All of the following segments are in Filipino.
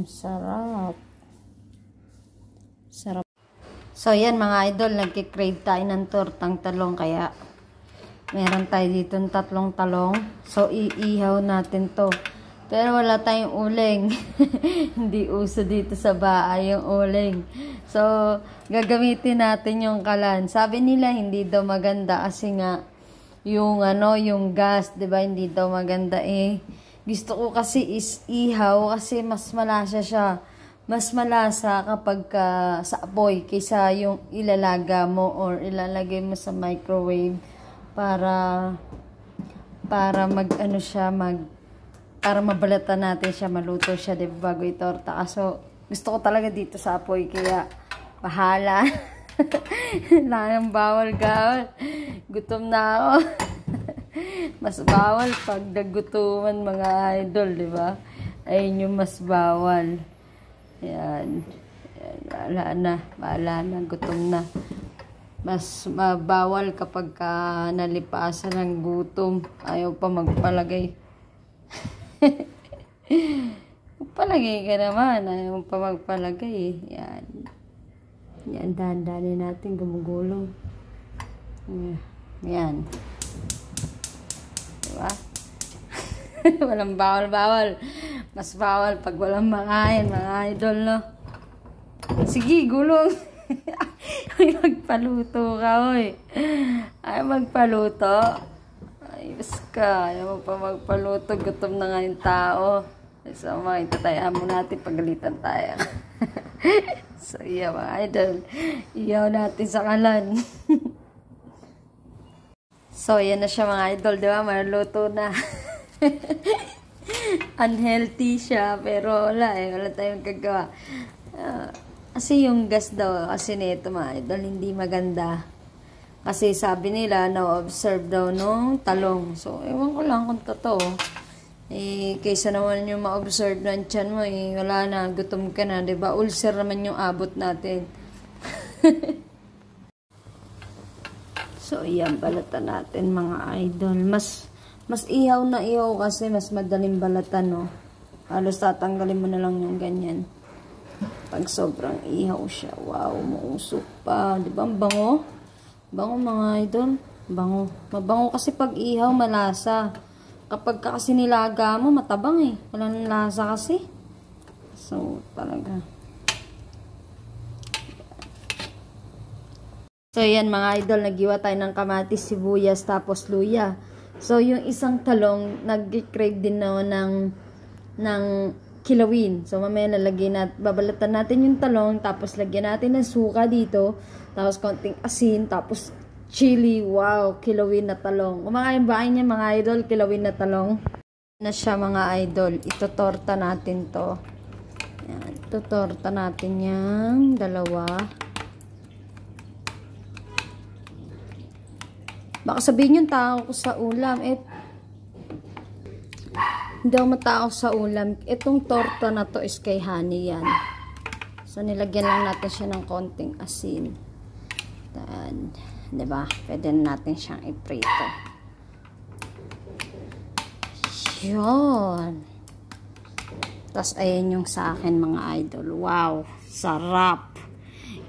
Sarap. Sarap. So, yan mga idol, nagkikrave tayo ng tortang talong. Kaya, meron tayo dito ng 3 talong. So, iihaw natin to. Pero wala tayong uling. Hindi uso dito sa bahay yung uling. So, gagamitin natin yung kalan. Sabi nila, hindi daw maganda kasi nga, yung gas, 'di ba? Hindi daw maganda eh. Gusto ko kasi is ihaw kasi mas malasa siya. Mas malasa kapag sa apoy kaysa yung ilalaga mo or ilalagay mo sa microwave para para mabalatan natin siya, maluto siya, 'di ba, bago itorta. So, gusto ko talaga dito sa apoy kaya bahala. Lang bawal gawal. Gutom na ako. Mas bawal pag nagutuman mga idol, di ba? Ayun yung mas bawal. Yan. Bahala na. Gutom na. Mas bawal kapag nalipasan ng gutom. Ayaw pa magpalagay. Magpalagay ka naman. Ayaw pa magpalagay eh. Yan. Yan, dahan-dahanin natin gumugulong. Yan. Diba? Walang bawal. Mas bawal pag walang makain, mga idol, no? Sige, gulong. Ay, magpaluto ka, oy. Ay, magpaluto. Ayos ka. Ayaw mo pa magpaluto. Gutom na nga yung tao. So, makita mo natin pagalitan tayo. So, yeah, mga idol. Iyaw natin sa kalan. So, yan na siya mga idol, di ba? Maluto na. Unhealthy siya, pero wala tayong gagawa. Kasi yung gas daw, kasi nito mga idol, hindi maganda. Kasi sabi nila, na-observe daw nung talong. So, ewan ko lang kung totoo. Eh, kaysa naman yung ma-observe ng tiyan mo, eh, wala na, gutom ka na, diba? Ulcer naman yung abot natin. So, yan, balatan natin mga idol. Mas ihaw na ihaw kasi mas madaling balatan, no? Halos tatanggalin mo na lang yung ganyan. Pag sobrang ihaw siya, wow, mausok pa. Diba, ang bango? Bango mga idol. Bango. Mabango kasi pag ihaw, malasa. Kapag kasi nilaga mo, matabang eh. Wala nang lasa kasi. So, talaga. So, yan mga idol. Naggiwa tayo ng kamatis, sibuyas, tapos luya. So, yung isang talong, nag-crave din na ng kilawin. So, mamaya babalatan natin yung talong, tapos lagyan natin ng suka dito, tapos konting asin, tapos chili, wow, kilawin na talong. Kumakain ba niya mga idol, kilawin na talong? Na siya mga idol, itotorta natin to. Yan, itotorta natin yung dalawa. Baka sabihin yung tao ko sa ulam, hindi ako matao sa ulam. Itong torta na to is kay honey yan. So, nilagyan lang natin siya ng konting asin. Then, diba? Pwede natin siyang iprito. Yun. Tapos, ayan yung sa akin mga idol. Wow! Sarap!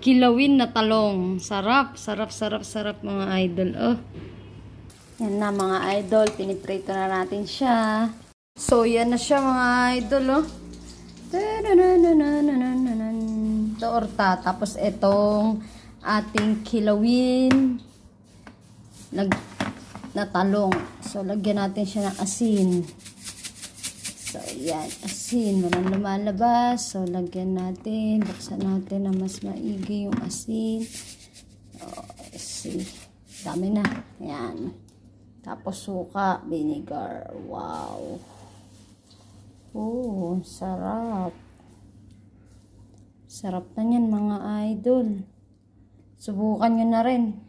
Kilawin na talong. Sarap! Sarap mga idol. Oh. Yan na mga idol. Piniprito na natin siya. So, yan na siya mga idol. Oh. Torta. Tapos, itong ating kilawin na talong. So, lagyan natin siya ng asin. So, yan. Asin. Walang lumalabas. So, lagyan natin. Buksan natin na mas maigi yung asin. Oh, asin. Dami na. Yan. Tapos, suka. Vinegar. Wow. Oh, sarap. Sarap na yan mga idol. Subukan nyo na rin.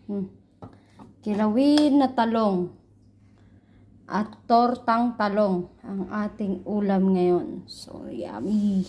Kilawin na talong at tortang talong ang ating ulam ngayon. So, yummy.